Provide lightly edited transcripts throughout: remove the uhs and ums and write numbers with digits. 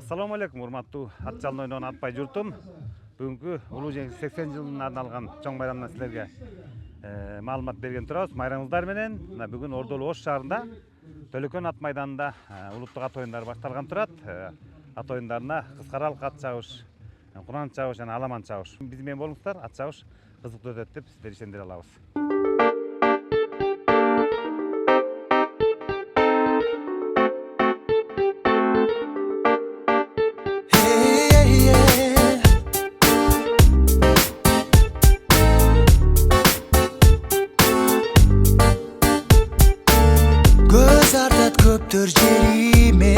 Assalamu alaikum, урматтуу ат жалын ойногон атпай журтум. Бүгүнкү улуу жеңиш 80 жылына арналган чоң байрамдан силерге маалымат берген турабыз. Майрамыңыздар менен бүгүн Ордолу Ош шаарында Төлөкөн ат майданында улуттук ат оюндары башталган турат. Ат оюндарына кыскаралык ат чабыш, куран чабыш жана аламан чабыш. Биз менен болуңуздар, ат чабыш кызыктуу өтөт деп сиздерди ишендире алабыз. Көптөр жериме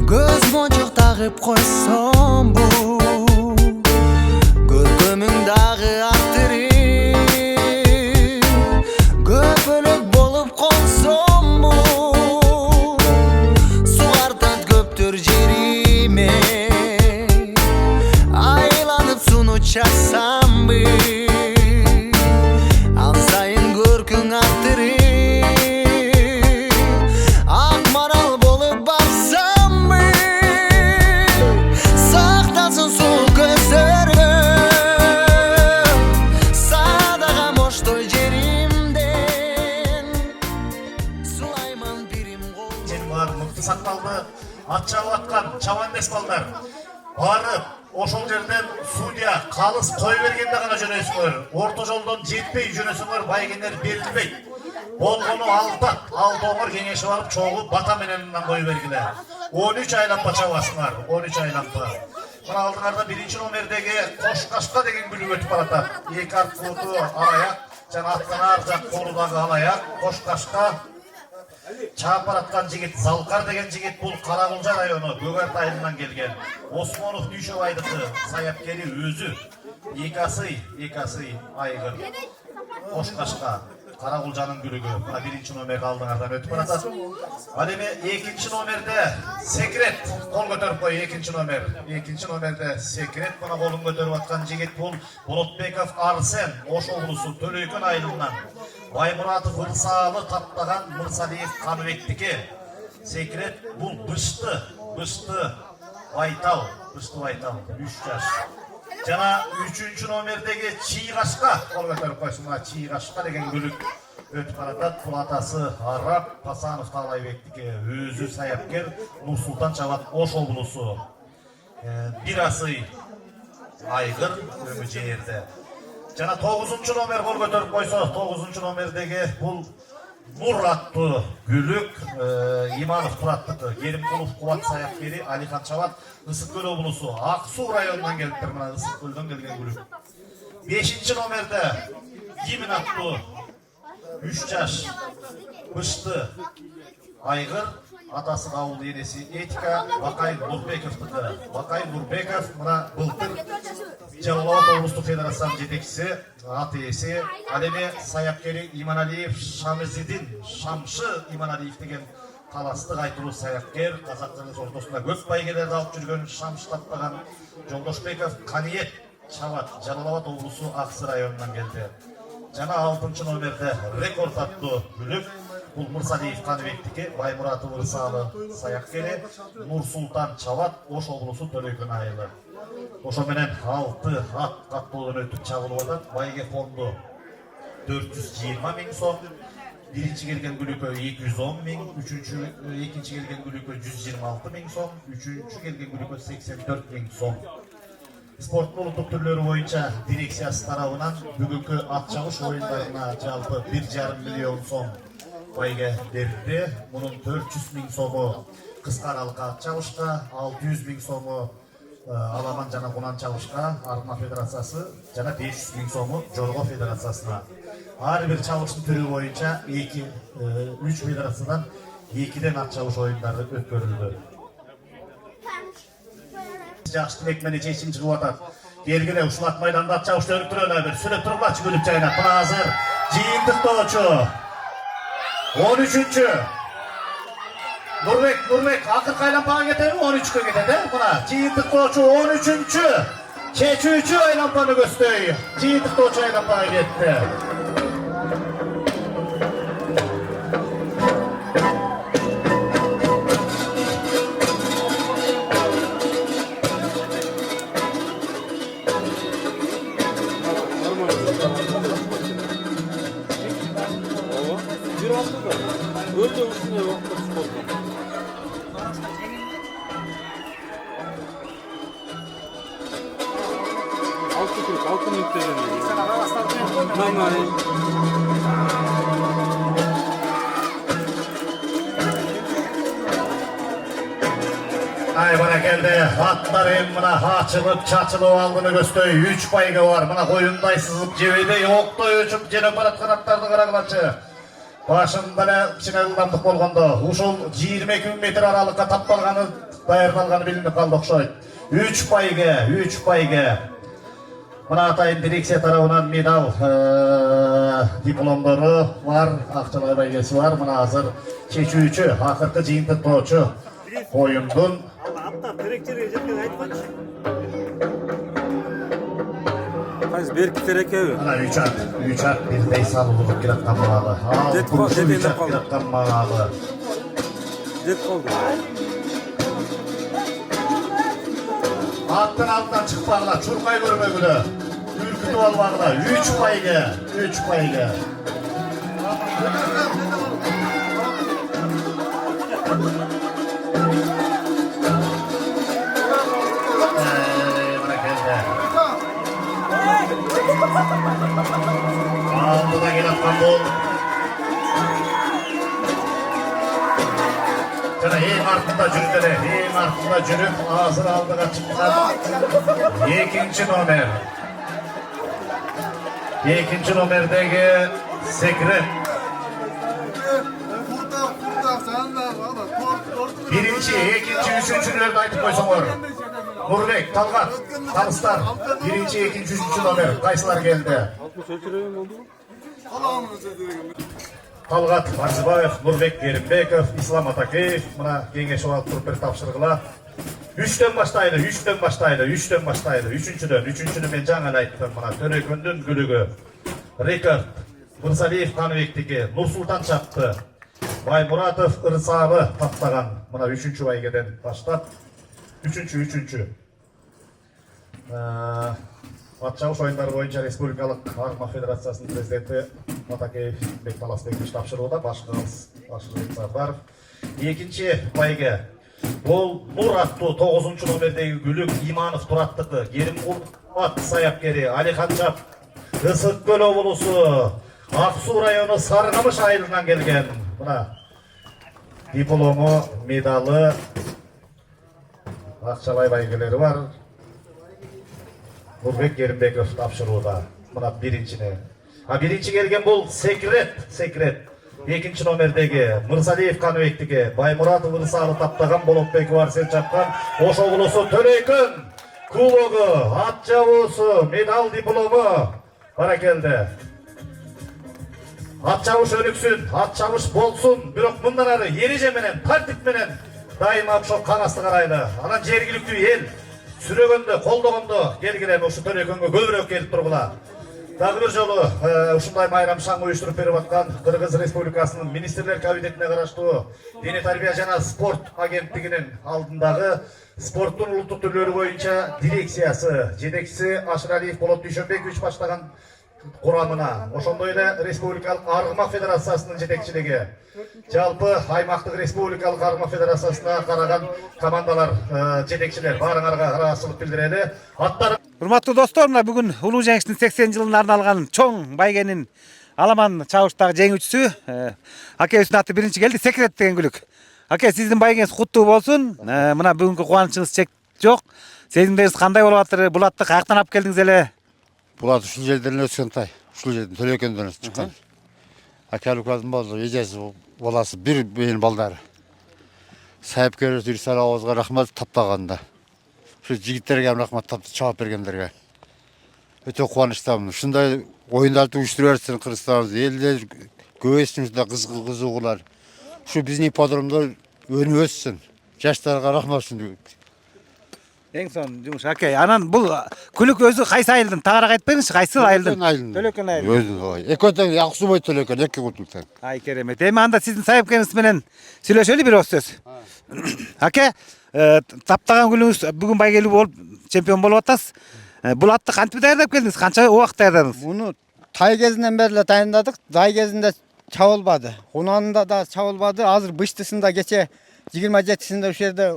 көз мончок тагып койсом бу көркөмүң дагы актыры көпөлөк болуп колсом бу сугартат көптөр жериме айланып суну чаксамбы ал сайын көркүң актыры сакталды ат чабып аткан чабан эмес балдар барып ошол жерден судья калыс кой бергенде гана жөнөйсүңөр, орто жолдон жетпей жөнөсүңөр байгендер берилбейт. Болгону алдоңор кеңешип алып чогуу бата менен кой бергиле. 13 айлампа чабасыңар, 13 айлампа. Мына алдыңарда биринчи номердеги Кош Кашка деген күлүп өтүп баратат. Эки аркылуу алаяк жана аттан ар жак колу дагы алаяк Кош Кашка чаап бараткан жигит Залкар деген жигит бул Каракулжа району Көгөрт айылынан келген. Осмонов Дүйшөбайдыкы саяпкери өзү. Эки асый айгыр. Кош Кашка Каракулжанын күлүгү. Мына биринчи номер алдыңардан өтүп баратат. Ал эми экинчи номерде Секрет кол көтөрүп кой. Экинчи номерде Секрет мына колун көтөрүп аткан жигит бул Болотбеков Арсен Ош облусу Төлөкөн айылынан. Баймуратов Ырсаалы таптаган Мырсалиев Каныбектики. Секрет бул бышты байтал 3 жаш. Жана 3-чү номердеги Чийгашка кол көтөрүп койсун. Мына Чийгашка деген күлүк өтүп баратат. Бул атасы Арап Пасанов Таалайбектики, өзү саяпкер Нур-Султан чабат Ош облусу. Бир асый айгыр өмү жерде. Жана 9-чу номер кол көтөрүп койсо, 9-чу номердеги бул Нур аттуу күлүк Иманов Тураттыкы, Керимкулов Кубат саяпкери Алихан чабат Ысык Көл облусу Ак Суу районунан келиптир. Мына Ысык Көлдөн келген күлүк. 5-чи номерде Кимин аттуу 3 жаш бышты айгыр, атасы ауыл энеси Этика Бакай Нурбековтыкы. Бакай Нурбеков мына былтыр Жалал облустук федерациянын жетекчиси, ат ээси. Ал эми саяпкери Иманалиев Шамизидин, Шамшы Иманалиев деген таластык айтылуу саяпкер, казак тилинин ортосунда көп байгелерди алып жүргөн Шамшы таптаган Жолдошбеков Каниет чабат Жалал облусу Аксы районунан келди. Жана 6-чы номерде Рекорд аттуу күлүк бул Мырсалиев Каныбектики, Баймуратов Ырсаалы саяпкери, Нур-Султан чабат Ош облусу Төлөкөн айылы. Ошо менен 6 ат каттоодон өтүп чабылып атат. Байге фонду 420 миң сом, биринчи келген күлүккө 210 миң, экинчи келген күлүккө 126 миң сом, үчүнчү келген күлүккө 84 миң сом. Спорттун улуттук түрлөрү боюнча дирекциясы тарабынан бүгүнкү ат чабыш оюндарына жалпы 1,5 миллион сом байге берилди. Мунун 400 миң сому кыскаралык ат чабышка, 600 миң сому аламан жана кунан чабышка Арма федерациясы жана 500 миң сому Жорго федерациясына. Ар бир чабыштын түрү боюнча 3 федерациядан 2ден ат чабыш оюндары өткөрүлдү. Жакшы тилек менен чечим чыгып атат. Келгиле ушул ат майданда ат чабышты өнүктүрөлү. Бир сүрөт тургулачы күлүп жайнап. Мына азыр жыйынтыктоочу 13-чү Нурбек акыркы айлампага кетеби? 13-кө кетеби? Мына жыйынтыктоочу 13-чү чечүүчү айлампаны көздөй. Жыйынтыктоочу айлампага кетти. 6 minut degen. Ay bana geldi. Atların buna açılıp çaçılıp aldığını gösteriyor. 3 baygı var. Buna koyunday sızıp cebede yoktu. Uçup jene barat kanatlardı karagılaçı. Başında ne çineldandık bolganda. Uşul 22 metr aralıkka taptalgаны, dayırdalgаны bilinip kaldı okşaydı. 3 baygı. Buna atayın direksiya tarafından medal diplomları var. Akçalay baygesi var. Buna hazır çeçüyücü, akırkı jıyıntık toğuçu. Oyundun Atlar terekçeleri jetken aytkoyчу. Qaysi berki terekebi? ana 3 at birday salınıp kiratkan bağlı. Jet kol, jet 3 at ende kaldı. kiratkan bağlı. Jet oldu. Attın altından çıkıp bağla, çurkay görmegülü. Ürkütü ol bağla, 3 baygı. Bana geldi. Aldı da kiratkan bol. Jana en артында жүргеле, en артында жүрүп, азыр алдыга чыккан экинчи номердеги секрет. Birinci, ikinci, üçüncülerini aytıp koysoңор. Nurbek, Talgat, Kalıstar. Birinci, ikinci, üçüncü nomer. Kaysalar geldi. 60 ölçülerin oldu mu? Talgat Arзыбаев, Nurbek Kerimбеков, İslam Atakeев. Mına kengешип алып туруп бир тапшыргыла. 3'ten başlaydı. Üçüncünü men жаңы эле айттым. Mına Төрөкөндүн гүлүгү. Рекорд. Мырзалиев Каныбектики, Нурсултан чапты. Баймуратов Ырсабы таптаган. Mına 3-cü baygeden başlap. 3-cü. Атчабыш оюндары боюнча Республикалык Аргымак Федерациясынын президенти Атакеев Бекталасбекович тапшырууда, башкы Сардаров. Экинчи байге бул Нур аттуу 9-чу номердеги Гүлүк Иманов тураттыкы, Керимкулат саяпкери Алихан Жап, Ысык Көл облусу, Ак Суу району Сарыкамыш айылынан келген. Мына диплому, медалы, акчалай байгелери бар. Nurbek Kerimбеков тапшырууда. Мына биринчини. Биринчи келген бул секрет. Экинчи номердеги Мырзалиев Каныбектики, Баймуратов Ырсабы таптаган, Болотбеков Арсен чапкан, Ош облусу Төрөкөн кубогу, ат жабуусу, медал диплому бара келди. Ат жабыш өнүксүн, ат жабыш болсун, бирок мындан ары эреже менен, тартип менен дайыма ошо каңасты карайды. Анан жергиликтүү эл сүрөгөндө, колдогондо келгиле ушу Төрөкөнгө көбүрөөк келип тургула. Дагы бир жолу ушундай майрам шаң уюштуруп берип аткан Кыргыз Республикасынын Министрлер Кабинетине караштуу Дене тарбия жана спорт агенттигинин алдындагы спорттун улуттук түрлөрү боюнча дирекциясы жетекчиси Ашыралиев Болот Дүйшөнбекович баштаган курамына, ошондой эле Республикалык Аргымак Федерациясынын жетекчилиги, жалпы аймактык Республикалык Аргымак Федерациясына караган командалар жетекчилер баарыңарга ыраазычылык билдирели. Аттар Урматтуу достор, мына бүгүн улуу жеңиштин 80 жылына арналган чоң байгенин аламан чабыштагы жеңүүчүсү акебиздин аты биринчи келди, секрет деген күлүк. Аке, сиздин байгеңиз куттуу болсун. Мына бүгүнкү кубанычыңыз чек жок. Сезимдериңиз кандай болуп атыр? Бул атты каяктан алып келдиңиз эле? Бул ат ушул жерден өскөн тай. Ушул жерден Төлөкөндөн чыккан. Акалыкадын болду, эжеси баласы бир менин балдары. Сайыпкер Үрсал Авызга рахмат таптаганда. Şu jigitlerge rahmat taptı, cevap bergenlerge. Öte kuvançtayım. Şunday oyunlarda uyuşturuyorsun Kırgızstan'da. Elde göğesimizde kızıqlar. Şu bizim ipodromda önü össün. Yaşlarga rahmat olsun. Eң son жумуш. Аке, анан бул күлүк өзү кайсы айылдын? Тагыраак айтпайыңызчы, кайсы айылдын? Төлөкөн айылы. Өзү. Экөтөн Аксубай Төлөкөн, эки кутуктан. Ай керемет. Эми анда сиздин сайыпкеңиз менен сүйлөшөлү бир ооз сөз. Аке, таптаган күнүңүз бүгүн байгелүү болуп, чемпион болуп атасыз. Бул атты кантип даярдап келдиңиз? Канча убакыт даярдадыңыз? Муну тай кезинен бери дайындадык. Тай кезинде чабылбады. Унанында да чабылбады. Азыр быштысында кече 27-синде ушул жерде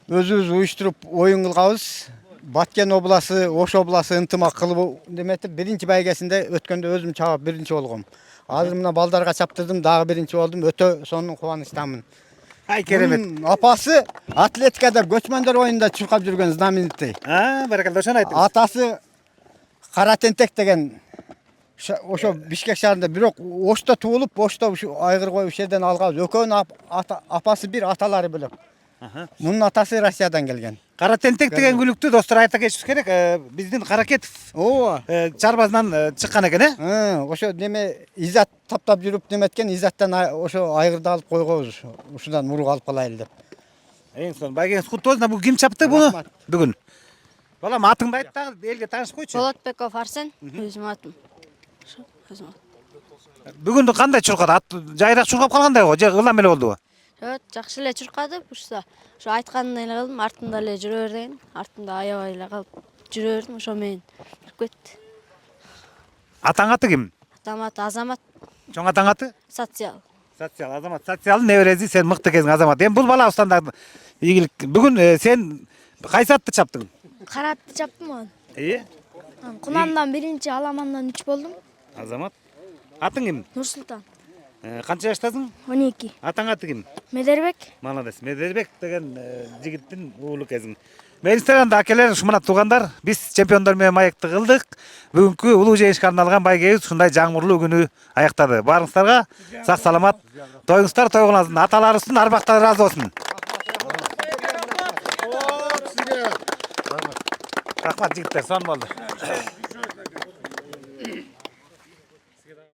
өзүбүз уюштуруп оюн кылганбыз. Баткен обласы, Ош обласы ынтымақ кылып неметип биринчи байгесинде өткөндө өзүм чабып биринчи болгом. Азыр мына балдарга чаптырдым, дагы биринчи болдум. Өтө сонун кубанычтамын. Ай керемет. Bunun apası atletikada göçmenler oyununda çırkap жүрген знаменитый. Баракалла, ошону айтыңыз. Atası Kara Tentek деген ошо Бишкек шаарында, бирок Ошто туулуп, Ошто ушу айгыр коюп жерден алган. Экөөнүн апасы бир, аталары бөлөк. Мунун атасы Россиядан келген. Кара тентек деген күлүктү достор айта кетишибиз керек. Биздин Каракетов Ооба. чарбазынан чыккан экен, Ошо неме изат таптап жүрүп неметкен, изаттан ошо айгырды алып койгонбуз. Ушудан урук алып калайлы деп. Эң son байгеңиз куттуу болсун. Бул ким чапты буну бүгүн? Балам атыңды айт дагы, элге таанышып койчу. Болотбеков Арсен, өзүм атым. Өзүм атым. Бүгүндү кандай чуркады? Ат жайыраак чуркап калгандай го, же ылам эле болдубу? Жок, жакшы эле чуркады, бурса. Ошо айтканын эле кылдым, артында эле жүрө бер деген. Артында аябай эле калып жүрө бердим, ошо менен жүрүп кетти. Атаң аты ким? Атам аты Азамат, Чоң атаң аты? социал. Социал Азамат. Социалдын небереси, сен мыкты кезиң Азамат. Эми бул балабыздан да ийгилик. Бүгүн сен кайсы атты чаптың? Каратты чаптым аны. Кунандан биринчи, Аламандан 3 болдум. Азамат. Атың ким? Нурсултан, Канча жаштасың? 12. Атаң аты ким? Медербек. Молодец. Медербек деген жигиттин уулу кезиң. Мен Инстаграмда акелер, ушмана туугандар, биз чемпиондор менен маекти кылдык. Бүгүнкү улуу жеңишке арналган байгебиз ушундай жаңмурлуу күнү аяктады. Баарыңыздарга сак саламат тоюңуздар тойгонасың. Аталарыбыздын арбактары ыраазы болсун. Рахмат жигиттер, сон болду.